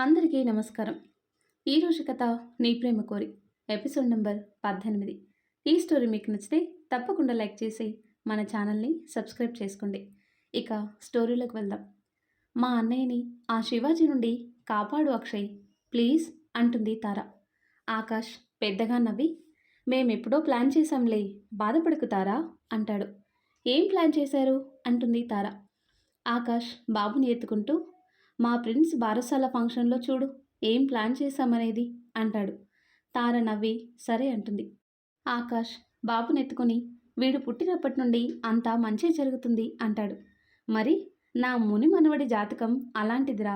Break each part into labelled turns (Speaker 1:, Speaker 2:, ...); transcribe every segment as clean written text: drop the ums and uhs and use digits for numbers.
Speaker 1: అందరికీ నమస్కారం. ఈరోజు కథ నీ ప్రేమ కోరి ఎపిసోడ్ నెంబర్ 18. ఈ స్టోరీ మీకు నచ్చితే తప్పకుండా లైక్ చేసి మన ఛానల్ని సబ్స్క్రైబ్ చేసుకోండి. ఇక స్టోరీలోకి వెళ్దాం. మా అన్నయ్యని ఆ శివాజీ నుండి కాపాడు అక్షయ్ ప్లీజ్ అంటుంది తార. ఆకాష్ పెద్దగా నవ్వి మేమెప్పుడో ప్లాన్ చేశాంలే, బాధపడకు తారా అంటాడు. ఏం ప్లాన్ చేశారు అంటుంది తార. ఆకాష్ బాబుని ఎత్తుకుంటూ మా ప్రిన్స్ బారసాల ఫంక్షన్లో చూడు ఏం ప్లాన్ చేశామనేది అంటాడు. తార నవ్వి సరే అంటుంది. ఆకాష్ బాబునెత్తుకొని వీడు పుట్టినప్పటి నుండి అంతా మంచి జరుగుతుంది అంటాడు. మరి నా ముని మనవడి జాతకం అలాంటిదిరా,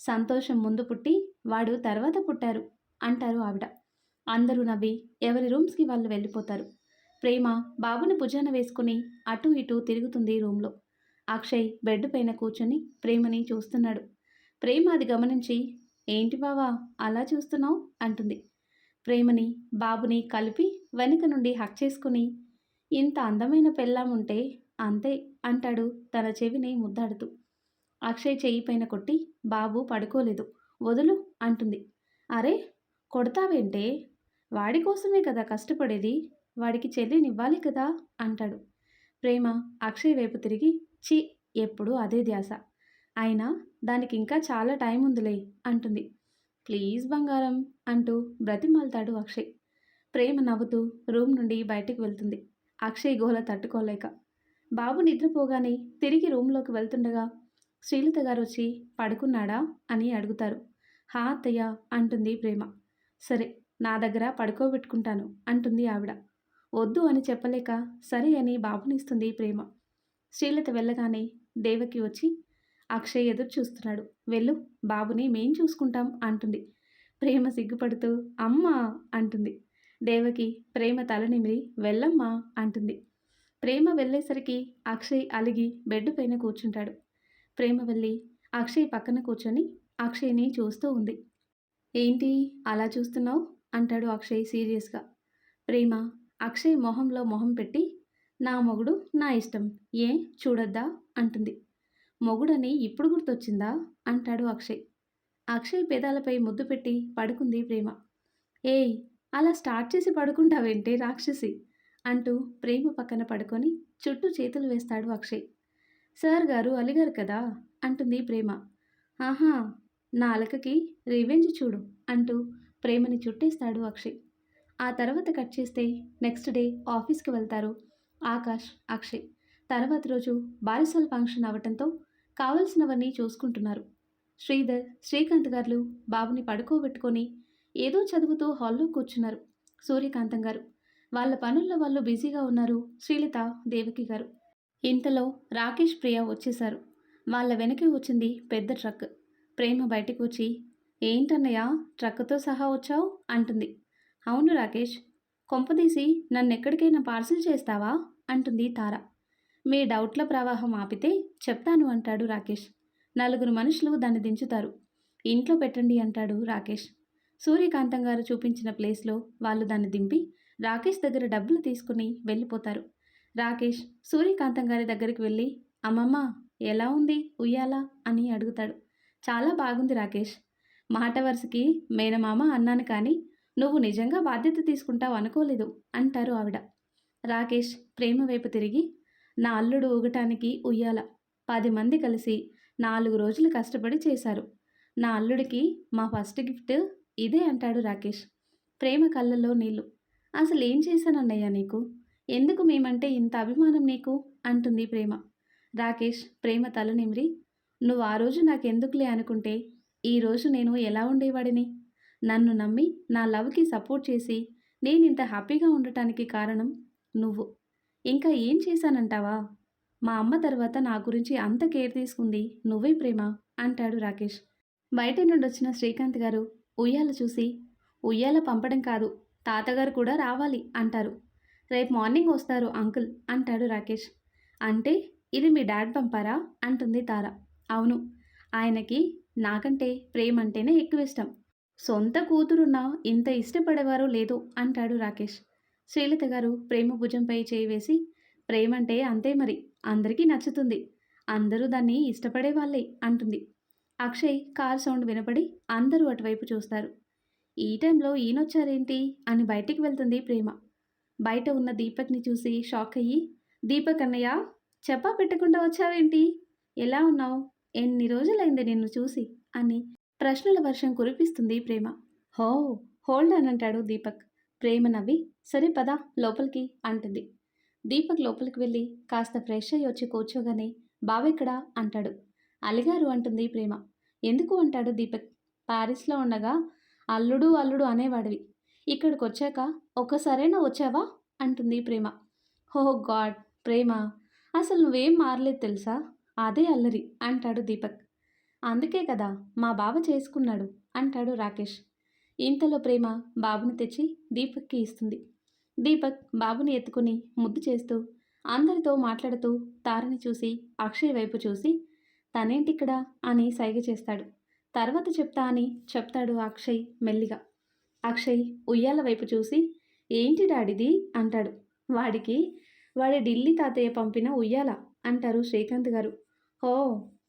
Speaker 1: సంతోషం ముందు పుట్టి వాడు తర్వాత పుట్టారు అంటారు ఆవిడ. అందరూ నవ్వి ఎవరి రూమ్స్కి వాళ్ళు వెళ్ళిపోతారు. ప్రేమ బాబుని భుజాన వేసుకుని అటూ ఇటూ తిరుగుతుంది రూమ్లో. అక్షయ్ బెడ్ పైన కూర్చొని ప్రేమని చూస్తున్నాడు. ప్రేమ అది గమనించి ఏంటి బావా అలా చూస్తున్నావు అంటుంది. ప్రేమని బాబుని కలిపి వెనుక నుండి హక్ చేసుకుని ఇంత అందమైన పెళ్ళాం ఉంటే అంతే అంటాడు తన చెవిని ముద్దాడుతూ. అక్షయ్ చెయ్యి పైన కొట్టి బాబు పడుకోలేదు వదులు అంటుంది. అరే కొడతావేంటే, వాడి కోసమే కదా కష్టపడేది, వాడికి చెల్లినివ్వాలి కదా అంటాడు. ప్రేమ అక్షయ్ వైపు తిరిగి చి ఎప్పుడు అదే ధ్యాస, అయినా దానికి ఇంకా చాలా టైం ఉందిలే అంటుంది. ప్లీజ్ బంగారం అంటూ బ్రతిమాలుతాడు అక్షయ్. ప్రేమ నవ్వుతూ రూమ్ నుండి బయటికి వెళ్తుంది. అక్షయ్ గోల తట్టుకోలేక. బాబు నిద్రపోగానే తిరిగి రూమ్లోకి వెళ్తుండగా శ్రీలత గారు వచ్చి పడుకున్నాడా అని అడుగుతారు. హా అత్తయ్య అంటుంది ప్రేమ. సరే నా దగ్గర పడుకోబెట్టుకుంటాను అంటుంది ఆవిడ. వద్దు అని చెప్పలేక సరే అని బాబునిస్తుంది ప్రేమ. శ్రీలత వెళ్ళగానే దేవకి వచ్చి అక్షయ్ ఎదురు చూస్తున్నాడు, వెళ్ళు బాబుని మేం చూసుకుంటాం అంటుంది. ప్రేమ సిగ్గుపడుతూ అమ్మా అంటుంది. దేవకి ప్రేమ తలనిమిరి వెళ్ళమ్మా అంటుంది. ప్రేమ వెళ్ళేసరికి అక్షయ్ అలిగి బెడ్ పైన కూర్చుంటాడు. ప్రేమ వెళ్ళి అక్షయ్ పక్కన కూర్చొని అక్షయ్ని చూస్తూ ఉంది. ఏంటి అలా చూస్తున్నావు అంటాడు అక్షయ్ సీరియస్గా. ప్రేమ అక్షయ్ మొహంలో మొహం పెట్టి నా మొగుడు నా ఇష్టం, ఏ చూడొద్దా అంటుంది. మొగుడని ఇప్పుడు గుర్తొచ్చిందా అంటాడు అక్షయ్. అక్షయ్ పెదాలపై ముద్దు పెట్టి పడుకుంది ప్రేమ. ఏయ్ అలా స్టార్ట్ చేసి పడుకుంటావేంటే రాక్షసి అంటూ ప్రేమ పక్కన పడుకొని చుట్టూ చేతులు వేస్తాడు అక్షయ్. సార్ గారు అలిగారు కదా అంటుంది ప్రేమ. ఆహా నా అలకకి రివెంజ్ చూడు అంటూ ప్రేమని చుట్టేస్తాడు అక్షయ్. ఆ తర్వాత కట్ చేస్తే నెక్స్ట్ డే ఆఫీస్కి వెళ్తారు ఆకాష్ అక్షయ్. తర్వాత రోజు బారసాల ఫంక్షన్ అవ్వటంతో కావలసినవన్నీ చూసుకుంటున్నారు. శ్రీధర్ శ్రీకాంత్ గారు బాబుని పడుకోబెట్టుకొని ఏదో చదువుతూ హాల్లో కూర్చున్నారు. సూర్యకాంతం గారు వాళ్ళ పనుల్లో వాళ్ళు బిజీగా ఉన్నారు. శ్రీలత దేవకి గారు. ఇంతలో రాకేష్ ప్రియ వచ్చేశారు. వాళ్ళ వెనకే వచ్చింది పెద్ద ట్రక్. ప్రేమ బయటకు వచ్చి ఏంటన్నయ్య ట్రక్తో సహా వచ్చావు అంటుంది. అవును రాకేష్, కొంపదీసి నన్నెక్కడికైనా పార్సిల్ చేస్తావా అంటుంది తార. మీ డౌట్ల ప్రవాహం ఆపితే చెప్తాను అంటాడు రాకేష్. నలుగురు మనుషులు దాన్ని దించుతారు. ఇంట్లో పెట్టండి అంటాడు రాకేష్. సూర్యకాంతం గారు చూపించిన ప్లేస్లో వాళ్ళు దాన్ని దింపి రాకేష్ దగ్గర డబ్బులు తీసుకుని వెళ్ళిపోతారు. రాకేష్ సూర్యకాంతం గారి దగ్గరికి వెళ్ళి అమ్మమ్మ ఎలా ఉంది ఉయ్యాలా అని అడుగుతాడు. చాలా బాగుంది రాకేష్, మాట వరుసకి మేనమామ అన్నాను కానీ నువ్వు నిజంగా బాధ్యత తీసుకుంటావు అనుకోలేదు అంటారు ఆవిడ. రాకేష్ ప్రేమ వైపు తిరిగి నా అల్లుడు ఊగటానికి ఉయ్యాల 10 మంది కలిసి 4 రోజులు కష్టపడి చేశారు. నా అల్లుడికి మా ఫస్ట్ గిఫ్ట్ ఇదే అంటాడు రాకేష్. ప్రేమ కళ్ళల్లో నీళ్లు. అసలు ఏం చేశానన్నయ్య నీకు, ఎందుకు మేమంటే ఇంత అభిమానం నీకు అంటుంది ప్రేమ. రాకేష్ ప్రేమ తల నిమిరి నువ్వు ఆ రోజు నాకెందుకులే అనుకుంటే ఈరోజు నేను ఎలా ఉండేవాడిని, నన్ను నమ్మి నా లవ్కి సపోర్ట్ చేసి నేను ఇంత హ్యాపీగా ఉండటానికి కారణం నువ్వు. ఇంకా ఏం చేశానంటావా, మా అమ్మ తర్వాత నా గురించి అంత కేర్ తీసుకుంది నువ్వే ప్రేమ అంటాడు రాకేష్. బయట నుండి వచ్చిన శ్రీకాంత్ గారు ఉయ్యాల చూసి ఉయ్యాల పంపడం కాదు తాతగారు కూడా రావాలి అంటారు. రేపు మార్నింగ్ వస్తారు అంకుల్ అంటాడు రాకేష్. అంటే ఇది మీ డాడ్ పంపారా అంటుంది తార. అవును, ఆయనకి నాకంటే ప్రేమ అంటేనే ఎక్కువ ఇష్టం, సొంత కూతురున్నా ఇంత ఇష్టపడేవారో లేదో అంటాడు రాకేష్. శ్రీలత గారు ప్రేమ భుజంపై చేయి వేసి ప్రేమంటే అంతే మరి, అందరికీ నచ్చుతుంది, అందరూ దాన్ని ఇష్టపడే వాళ్ళే అంటుంది. అక్షయ్ కార్ సౌండ్ వినపడి అందరూ అటువైపు చూస్తారు. ఈ టైంలో ఈయనొచ్చారేంటి అని బయటికి వెళ్తుంది ప్రేమ. బయట ఉన్న దీపక్‌ని చూసి షాక్ అయ్యి, "దీపక్ అన్నయ్య, చెప్పా పెట్టకుండా వచ్చావేంటి? ఎలా ఉన్నావు? ఎన్ని రోజులైంది నిన్ను చూసి" అని ప్రశ్నల వర్షం కురిపిస్తుంది ప్రేమ. "హో! హోల్డ్ ఆన్" అంటాడు దీపక్. ప్రేమ నవ్వి, "సరే పద లోపలికి" అంటుంది. దీపక్ లోపలికి వెళ్ళి కాస్త ఫ్రెష్ అయ్యి వచ్చి కూర్చోగానే, "బావెక్కడా?" అంటాడు. "అలిగారు" అంటుంది ప్రేమ. "ఎందుకు?" అంటాడు దీపక్. "పారిస్‌లో ఉండగా అల్లుడు అల్లుడు అనేవాడివి. ఇక్కడికొచ్చాక ఒక్కసారైనా వచ్చావా?" అంటుంది ప్రేమ. "ఓహ్ గాడ్! ప్రేమ, అసలు నువ్వేం మారలేదు తెలుసా? అదే అల్లరి" అంటాడు దీపక్. "అందుకే కదా మా బావ చేసుకున్నాడు" అంటాడు రాకేష్. ఇంతలో ప్రేమ బాబుని తెచ్చి దీపక్‌కి ఇస్తుంది. దీపక్ బాబుని ఎత్తుకుని ముద్దు చేస్తూ, అందరితో మాట్లాడుతూ తారని చూసి అక్షయ్ వైపు చూసి, "తనేంటిక్కడ" అని సైగ చేస్తాడు. "తర్వాత చెప్తా" అని చెప్తాడు అక్షయ్ మెల్లిగా. అక్షయ్ ఉయ్యాల వైపు చూసి, "ఏంటి డాడీది" అంటాడు. "వాడికి వాడి ఢిల్లీ తాతయ్య పంపిన ఉయ్యాల" అంటారు శ్రీకాంత్ గారు. "ఓ,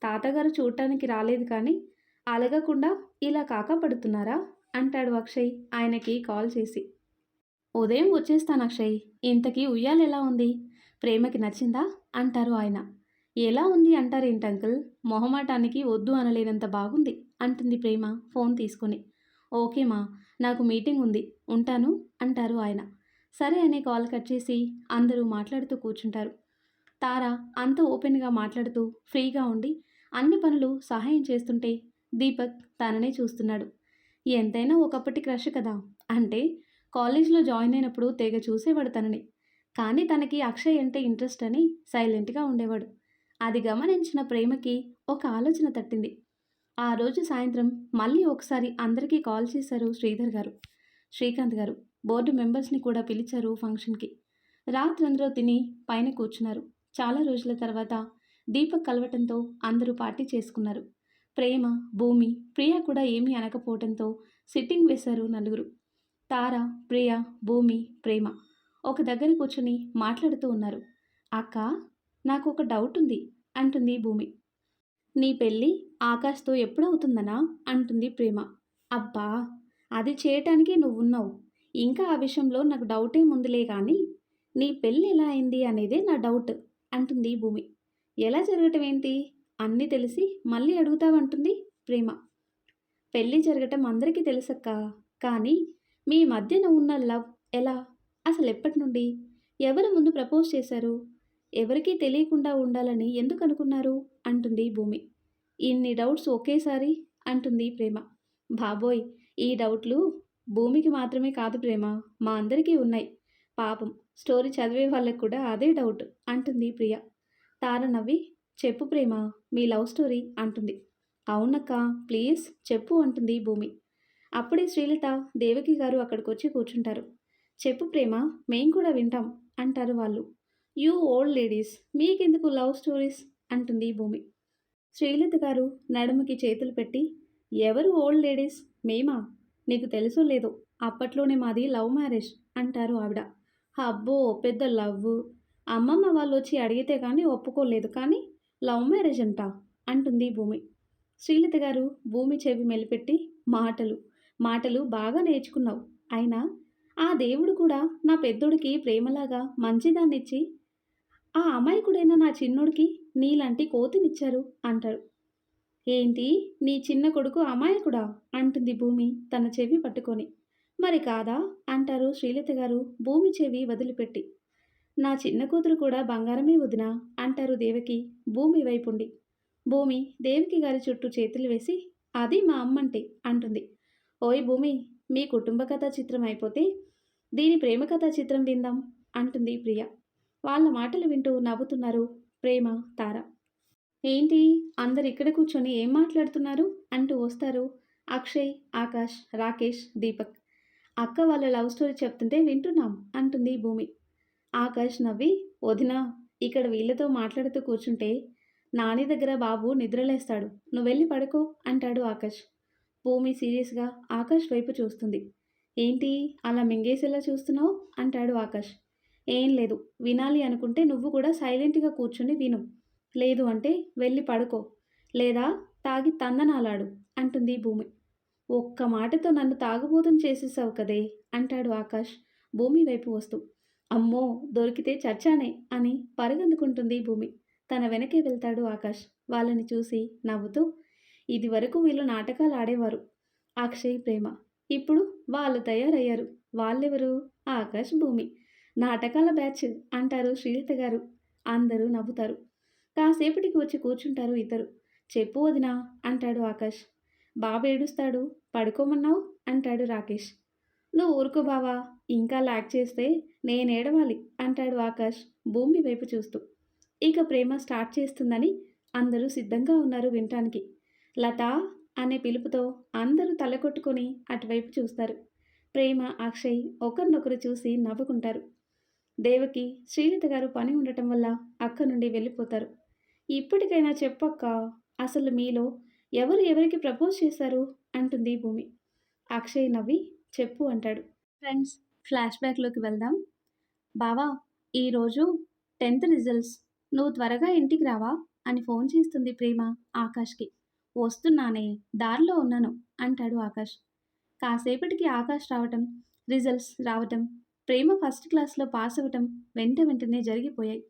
Speaker 1: తాతగారు చూడటానికి రాలేదు కానీ అలగకుండా ఇలా కాకపడుతున్నారా" అంటాడు అక్షయ్ ఆయనకి కాల్ చేసి. "ఉదయం వచ్చేస్తాను అక్షయ్, ఇంతకీ ఉయ్యాల ఎలా ఉంది? ప్రేమకి నచ్చిందా" అంటారు ఆయన. "ఎలా ఉంది అంటారేంటి అంకుల్, మొహమాటానికి వద్దు అనలేనంత బాగుంది" అంటుంది ప్రేమ ఫోన్ తీసుకొని. "ఓకే మా, నాకు మీటింగ్ ఉంది, ఉంటాను" అంటారు ఆయన. సరే అని కాల్ కట్ చేసి అందరూ మాట్లాడుతూ కూర్చుంటారు. తార అంత ఓపెన్గా మాట్లాడుతూ ఫ్రీగా ఉండి అన్ని పనులు సహాయం చేస్తుంటే దీపక్ తననే చూస్తున్నాడు. ఎంతైనా ఒకప్పటి క్రష్ కదా. అంటే కాలేజ్లో జాయిన్ అయినప్పుడు తెగ చూసేవాడు తనని. కానీ తనకి అక్షయ్ అంటే ఇంట్రెస్ట్ అని సైలెంట్గా ఉండేవాడు. అది గమనించిన ప్రేమకి ఒక ఆలోచన తట్టింది. ఆ రోజు సాయంత్రం మళ్ళీ ఒకసారి అందరికీ కాల్ చేశారు శ్రీధర్ గారు, శ్రీకాంత్ గారు. బోర్డు మెంబర్స్ని కూడా పిలిచారు ఫంక్షన్కి. రాత్రందరూ తిని పైన కూర్చున్నారు. చాలా రోజుల తర్వాత దీపక్ కలవటంతో అందరూ పార్టీ చేసుకున్నారు. ప్రేమ, భూమి, ప్రియ కూడా ఏమీ అనకపోవడంతో సిట్టింగ్ వేశారు నలుగురు. తార, ప్రియ, భూమి, ప్రేమ ఒక దగ్గర కూర్చొని మాట్లాడుతూ ఉన్నారు. "అక్క, నాకు ఒక డౌట్ ఉంది" అంటుంది భూమి. "నీ పెళ్ళి ఆకాష్తో ఎప్పుడవుతుందనా" అంటుంది ప్రేమ. "అబ్బా, అది చేయటానికి నువ్వున్నావు. ఇంకా ఆ విషయంలో నాకు డౌటేముందిలే కానీ నీ పెళ్ళి ఎలా అయింది అనేదే నా డౌట్" అంటుంది భూమి. "ఎలా జరగటం ఏంటి? అన్నీ తెలిసి మళ్ళీ అడుగుతావంటుంది ప్రేమ. "పెళ్ళి జరగటం అందరికీ తెలుసక్క, కానీ మీ మధ్యన ఉన్న లవ్ ఎలా? అసలు ఎప్పటి నుండి? ఎవరు ముందు ప్రపోజ్ చేశారు? ఎవరికీ తెలియకుండా ఉండాలని ఎందుకు అనుకున్నారు" అంటుంది భూమి. "ఇన్ని డౌట్స్ ఒకేసారి" అంటుంది ప్రేమ. "బాబోయ్, ఈ డౌట్లు భూమికి మాత్రమే కాదు ప్రేమ, మా అందరికీ ఉన్నాయి. పాపం స్టోరీ చదివే వాళ్ళకి కూడా అదే డౌట్" అంటుంది ప్రియ. తార నవ్వి, "చెప్పు ప్రేమ, మీ లవ్ స్టోరీ" అంటుంది. "అవునక్క, ప్లీజ్ చెప్పు" అంటుంది భూమి. అప్పుడే శ్రీలత, దేవకి గారు అక్కడికొచ్చి కూర్చుంటారు. "చెప్పు ప్రేమ, మేం కూడా వింటాం" అంటారు వాళ్ళు. "యూ ఓల్డ్ లేడీస్, మీకెందుకు లవ్ స్టోరీస్" అంటుంది భూమి. శ్రీలత గారు నడుముకి చేతులు పెట్టి, "ఎవరు ఓల్డ్ లేడీస్? మేమా? నీకు తెలుసో లేదో, అప్పట్లోనే మాది లవ్ మ్యారేజ్" అంటారు ఆవిడ. "అబ్బో, పెద్ద లవ్వు. అమ్మమ్మ వాళ్ళొచ్చి అడిగితే కానీ ఒప్పుకోలేదు, కానీ లవ్ మ్యారేజ్ అంట" అంటుంది భూమి. శ్రీలత గారు భూమి చెవి మెలిపెట్టి, "మాటలు మాటలు బాగా నేర్చుకున్నావు. అయినా ఆ దేవుడు కూడా నా పెద్దోడికి ప్రేమలాగా మంచిదాన్నిచ్చి ఆ అమాయకుడైన నా చిన్నోడికి నీలాంటి కోతినిచ్చారు" అంటాడు. "ఏంటి, నీ చిన్న కొడుకు అమాయకుడా?" అంటుంది భూమి తన చెవి పట్టుకొని. "మరి కాదా" అంటారు శ్రీలత గారు భూమి చెవి వదిలిపెట్టి. "నా చిన్న కూతురు కూడా బంగారమే వదినా" అంటారు దేవకి భూమి వైపుండి. భూమి దేవకి గారి చుట్టూ చేతులు వేసి, "అది మా అమ్మంటే" అంటుంది. "ఓయ్ భూమి, మీ కుటుంబ కథా చిత్రం అయిపోతే దీని ప్రేమ కథా చిత్రం విందాం" అంటుంది ప్రియ. వాళ్ళ మాటలు వింటూ నవ్వుతున్నారు ప్రేమ, తార. "ఏంటి, అందరు ఇక్కడ కూర్చొని ఏం మాట్లాడుతున్నారు" అంటూ వస్తారు అక్షయ్, ఆకాష్, రాకేష్, దీపక్. "అక్క వాళ్ళ లవ్ స్టోరీ చెప్తుంటే వింటున్నాం" అంటుంది భూమి. ఆకాష్ నవ్వి, "వదినా, ఇక్కడ వీళ్ళతో మాట్లాడుతూ కూర్చుంటే నాని దగ్గర బాబు నిద్రలేస్తాడు, నువ్వెళ్ళి పడుకో" అంటాడు ఆకాష్. భూమి సీరియస్గా ఆకాష్ వైపు చూస్తుంది. "ఏంటి అలా మింగేసేలా చూస్తున్నావు" అంటాడు ఆకాష్. "ఏం లేదు, వినాలి అనుకుంటే నువ్వు కూడా సైలెంట్గా కూర్చొని విను, లేదు అంటే వెళ్ళి పడుకో, లేదా తాగి తందనాలాడు అంటుంది భూమి. ఒక్క మాటతో నన్ను తాగుబోతుని చేసేసావు కదే అంటాడు ఆకాష్ భూమి వైపు వస్తూ. అమ్మో దొరికితే చచ్చానే అని పరుగందుకుంటుంది భూమి. తన వెనకే వెళ్తాడు ఆకాష్. వాళ్ళని చూసి నవ్వుతూ, ఇది వరకు వీళ్ళు నాటకాలు ఆడేవారు అక్షయ్ ప్రేమ, ఇప్పుడు వాళ్ళు తయారయ్యారు. వాళ్ళెవరు? ఆకాష్ భూమి. నాటకాల బ్యాచ్ అంటారు శ్రీలత గారు. అందరూ నవ్వుతారు. కాసేపటికి వచ్చి కూర్చుంటారు ఇద్దరు. చెప్పు వదినా అంటాడు ఆకాష్. బాబు ఏడుస్తాడు, పడుకోమన్నావు అంటాడు రాకేష్. నువ్వు ఊరుకో బావా, ఇంకా లాక్ చేస్తే నేనేడవాలి అంటాడు ఆకాష్ భూమి వైపు చూస్తూ. ఇక ప్రేమ స్టార్ట్ చేస్తుందని అందరూ సిద్ధంగా ఉన్నారు వినటానికి. లత అనే పిలుపుతో అందరూ తలకొట్టుకొని అటువైపు చూస్తారు. ప్రేమ అక్షయ్ ఒకరినొకరు చూసి నవ్వుకుంటారు. దేవకి శ్రీలత గారు పని ఉండటం వల్ల అక్క నుండి వెళ్ళిపోతారు. ఇప్పటికైనా చెప్పక్క, అసలు మీలో ఎవరు ఎవరికి ప్రపోజ్ చేశారు అంటుంది భూమి. అక్షయ్ నవ్వి చెప్పు అంటాడు. ఫ్రెండ్స్, ఫ్లాష్ బ్యాక్లోకి వెళ్దాం. బావా, ఈరోజు 10th రిజల్ట్స్, నువ్వు త్వరగా ఇంటికి రావా అని ఫోన్ చేస్తుంది ప్రేమ ఆకాష్కి. వస్తున్నానే, దారిలో ఉన్నాను అంటాడు ఆకాష్. కాసేపటికి ఆకాష్ రావటం, రిజల్ట్స్ రావటం, ప్రేమ ఫస్ట్ క్లాస్లో పాస్ అవ్వటం వెంటనే జరిగిపోయాయి.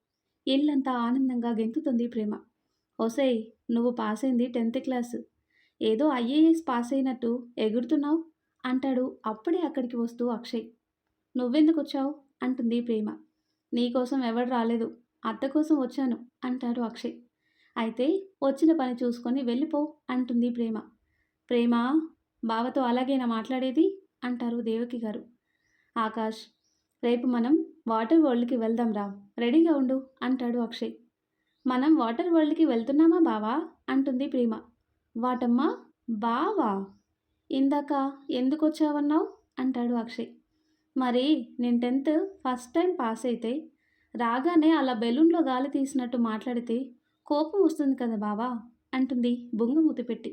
Speaker 1: ఇల్లంతా ఆనందంగా గెంతుతుంది ప్రేమ. ఒసేయ్, నువ్వు పాస్ అయింది 10th క్లాసు, ఏదో ఐఏఎస్ పాస్ అయినట్టు ఎగురుతున్నావు అంటాడు అప్పుడే అక్కడికి వస్తూ అక్షయ్. నువ్వెందుకు వచ్చావు అంటుంది ప్రేమ. నీకోసం ఎవడు రాలేదు, అత్త కోసం వచ్చాను అంటాడు అక్షయ్. అయితే వచ్చిన పని చూసుకొని వెళ్ళిపో అంటుంది ప్రేమ. ప్రేమ, బావతో అలాగేనా మాట్లాడేది అంటారు దేవకి గారు. ఆకాష్, రేపు మనం వాటర్ వరల్డ్కి వెళ్దాం రా, రెడీగా ఉండు అంటాడు అక్షయ్. మనం వాటర్ వరల్డ్కి వెళ్తున్నామా బావా అంటుంది ప్రేమ. వాటమ్మా, బావా, ఇందాక ఎందుకు వచ్చావన్నావు అంటాడు అక్షయ్. మరి నేను 10th ఫస్ట్ టైం పాస్ అయితే రాగానే అలా బెలూన్లో గాలి తీసినట్టు మాట్లాడితే కోపం వస్తుంది కదా బావా అంటుంది బొంగమూతి పెట్టి.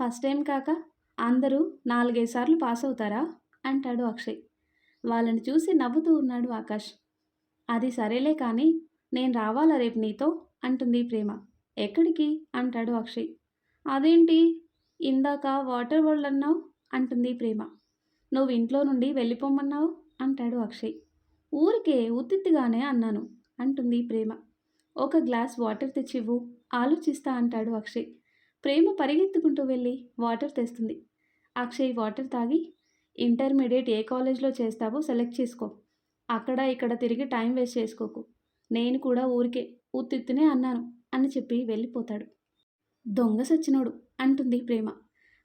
Speaker 1: ఫస్ట్ టైం కాక అందరూ 4-5 సార్లు పాస్ అవుతారా అంటాడు అక్షయ్. వాళ్ళని చూసి నవ్వుతూ ఉన్నాడు ఆకాష్. అది సరేలే కానీ నేను రావాలా రేపు నీతో అంటుంది ప్రేమ. ఎక్కడికి అంటాడు అక్షయ్. అదేంటి, ఇందాక వాటర్ వరల్డ్ అన్నావు అంటుంది ప్రేమ. నువ్వు ఇంట్లో నుండి వెళ్ళిపోమన్నావు అంటాడు అక్షయ్. ఊరికే ఉత్తిగానే అన్నాను అంటుంది ప్రేమ. ఒక గ్లాస్ వాటర్ తెచ్చివ్వు, ఆలోచిస్తా అంటాడు అక్షయ్. ప్రేమ పరిగెత్తుకుంటూ వెళ్ళి వాటర్ తెస్తుంది. అక్షయ్ వాటర్ తాగి, ఇంటర్మీడియట్ ఏ కాలేజ్లో చేస్తావో సెలెక్ట్ చేసుకో, అక్కడ ఇక్కడ తిరిగి టైం వేస్ట్ చేసుకోకు, నేను కూడా ఊరికే ఉత్తినే అన్నాను అని చెప్పి వెళ్ళిపోతాడు. దొంగ సచ్చినోడు అంటుంది ప్రేమ.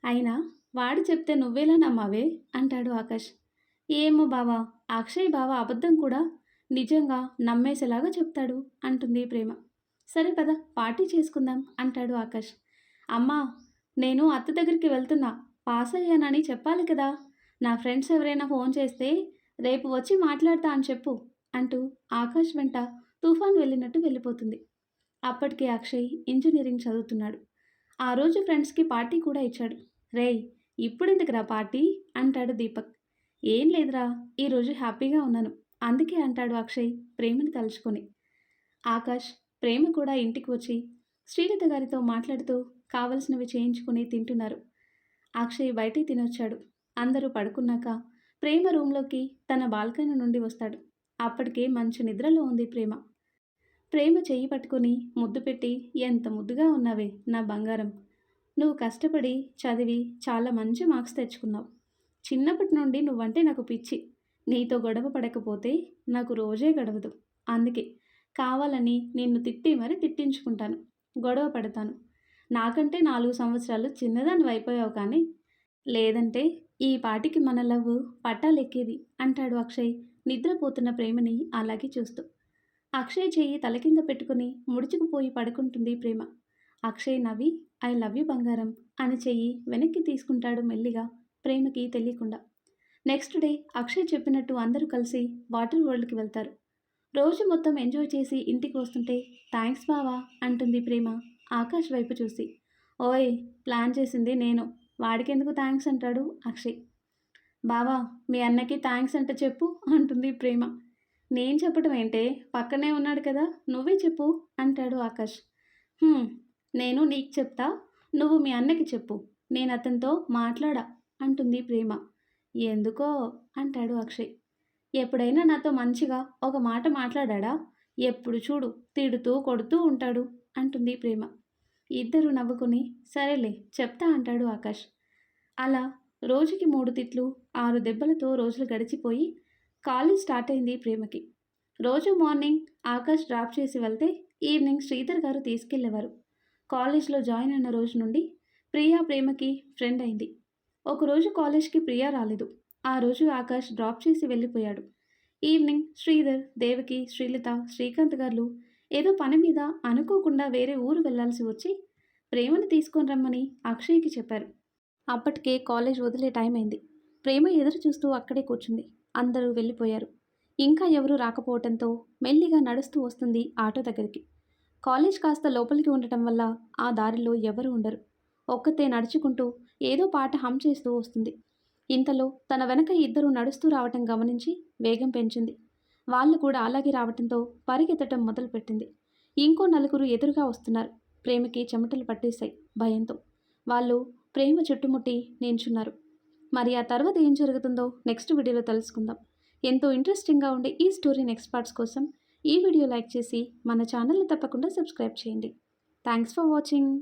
Speaker 1: అయినా వాడు చెప్తే నువ్వేలా నమ్మావే అంటాడు ఆకాష్. ఏమో బావా, అక్షయ్ బావ అబద్ధం కూడా నిజంగా నమ్మేసేలాగా చెప్తాడు అంటుంది ప్రేమ. సరే పద పార్టీ చేసుకుందాం అంటాడు ఆకాష్. అమ్మా, నేను అత్త దగ్గరికి వెళ్తున్నా, పాస్ అయ్యానని చెప్పాలి కదా, నా ఫ్రెండ్స్ ఎవరైనా ఫోన్ చేస్తే రేపు వచ్చి మాట్లాడతా అని చెప్పు అంటూ ఆకాష్ వెంట తుఫాన్ వెళ్ళినట్టు వెళ్ళిపోతుంది. అప్పటికే అక్షయ్ ఇంజనీరింగ్ చదువుతున్నాడు. ఆ రోజు ఫ్రెండ్స్కి పార్టీ కూడా ఇచ్చాడు. రేయ్, ఇప్పుడెందుకురా పార్టీ అంటాడు దీపక్. ఏం లేదురా, ఈరోజు హ్యాపీగా ఉన్నాను అందుకే అంటాడు అక్షయ్ ప్రేమని తలుచుకొని. ఆకాష్, ప్రేమ కూడా ఇంటికి వచ్చి శ్రీలత గారితో మాట్లాడుతూ కావలసినవి చేయించుకుని తింటున్నారు. అక్షయ్ బయటే తినొచ్చాడు. అందరూ పడుకున్నాక ప్రేమ రూమ్లోకి తన బాల్కనీ నుండి వస్తాడు. అప్పటికే మంచి నిద్రలో ఉంది ప్రేమ. ప్రేమ చెయ్యి పట్టుకుని ముద్దు పెట్టి, ఎంత ముద్దుగా ఉన్నావే నా బంగారం, నువ్వు కష్టపడి చదివి చాలా మంచి మార్క్స్ తెచ్చుకున్నావు. చిన్నప్పటి నుండి నువ్వంటే నాకు పిచ్చి, నీతో గొడవ పడకపోతే నాకు రోజే గడవదు. అందుకే కావాలని నిన్ను తిట్టి మరీ తిట్టించుకుంటాను, గొడవ పడతాను. నాకంటే 4 సంవత్సరాలు చిన్నదాన్ని అయిపోయావు కానీ లేదంటే ఈ పాటికి మన లవ్ పట్టాలెక్కేది అంటాడు అక్షయ్ నిద్రపోతున్న ప్రేమని అలాగే చూస్తూ. అక్షయ్ చెయ్యి తల కింద పెట్టుకుని ముడుచుకుపోయి పడుకుంటుంది ప్రేమ. అక్షయ్ నవ్వి, ఐ లవ్ యూ బంగారం అని చెయ్యి వెనక్కి తీసుకుంటాడు మెల్లిగా, ప్రేమకి తెలియకుండా. నెక్స్ట్ డే అక్షయ్ చెప్పినట్టు అందరూ కలిసి వాటర్ వరల్డ్కి వెళ్తారు. రోజు మొత్తం ఎంజాయ్ చేసి ఇంటికి వస్తుంటే థ్యాంక్స్ బావా అంటుంది ప్రేమ ఆకాష్ వైపు చూసి. ఓయ్, ప్లాన్ చేసింది నేను, వాడికెందుకు థ్యాంక్స్ అంటాడు అక్షయ్. బావా, మీ అన్నకి థ్యాంక్స్ అంటే చెప్పు అంటుంది ప్రేమ. నేను చెప్పటం ఏంటే, పక్కనే ఉన్నాడు కదా, నువ్వే చెప్పు అంటాడు ఆకాష్. నేను నీకు చెప్తా, నువ్వు మీ అన్నకి చెప్పు. నేను అతనితో మాట్లాడా అంటుంది ప్రేమ. ఎందుకో అంటాడు అక్షయ్. ఎప్పుడైనా నాతో మంచిగా ఒక మాట మాట్లాడా? ఎప్పుడు చూడు తిడుతూ కొడుతూ ఉంటాడు అంటుంది ప్రేమ. ఇద్దరు నవ్వుకుని సరేలే చెప్తా అంటాడు ఆకాష్. అలా రోజుకి 3 తిట్లు, 6 దెబ్బలతో రోజులు గడిచిపోయి కాలేజ్ స్టార్ట్ అయింది ప్రేమకి. రోజు మార్నింగ్ ఆకాష్ డ్రాప్ చేసి వెళ్తే ఈవినింగ్ శ్రీధర్ గారు తీసుకెళ్లేవారు. కాలేజ్లో జాయిన్ అయిన రోజు నుండి ప్రియా ప్రేమకి ఫ్రెండ్ అయింది. ఒకరోజు కాలేజ్కి ప్రియా రాలేదు. ఆ రోజు ఆకాష్ డ్రాప్ చేసి వెళ్ళిపోయాడు. ఈవినింగ్ శ్రీధర్, దేవకి, శ్రీలత, శ్రీకాంత్ గారు ఏదో పని మీద అనుకోకుండా వేరే ఊరు వెళ్లాల్సి వచ్చి ప్రేమని తీసుకొని రమ్మని అక్షయ్కి చెప్పారు. అప్పటికే కాలేజ్ వదిలే టైం అయింది. ప్రేమ ఎదురు చూస్తూ అక్కడే కూర్చుంది. అందరూ వెళ్ళిపోయారు. ఇంకా ఎవరూ రాకపోవటంతో మెల్లిగా నడుస్తూ వస్తుంది ఆటో దగ్గరికి. కాలేజ్ కాస్త లోపలికి ఉండటం వల్ల ఆ దారిలో ఎవరూ ఉండరు. ఒక్కతే నడుచుకుంటూ ఏదో పాట హమ్ చేస్తూ వస్తుంది. ఇంతలో తన వెనక ఇద్దరు నడుస్తూ రావటం గమనించి వేగం పెంచింది. వాళ్ళు కూడా అలాగే రావటంతో పరిగెత్తటం మొదలుపెట్టింది. ఇంకో నలుగురు ఎదురుగా వస్తున్నారు. ప్రేమకి చెమటలు పట్టేశాయి భయంతో. వాళ్ళు ప్రేమ చుట్టుముట్టి నించున్నారు. మరి ఆ తర్వాత ఏం జరుగుతుందో నెక్స్ట్ వీడియోలో తెలుసుకుందాం. ఎంతో ఇంట్రెస్టింగ్గా ఉండే ఈ స్టోరీ నెక్స్ట్ పార్ట్స్ కోసం ఈ వీడియో లైక్ చేసి మన ఛానల్ని తప్పకుండా సబ్స్క్రైబ్ చేయండి. Thanks for watching.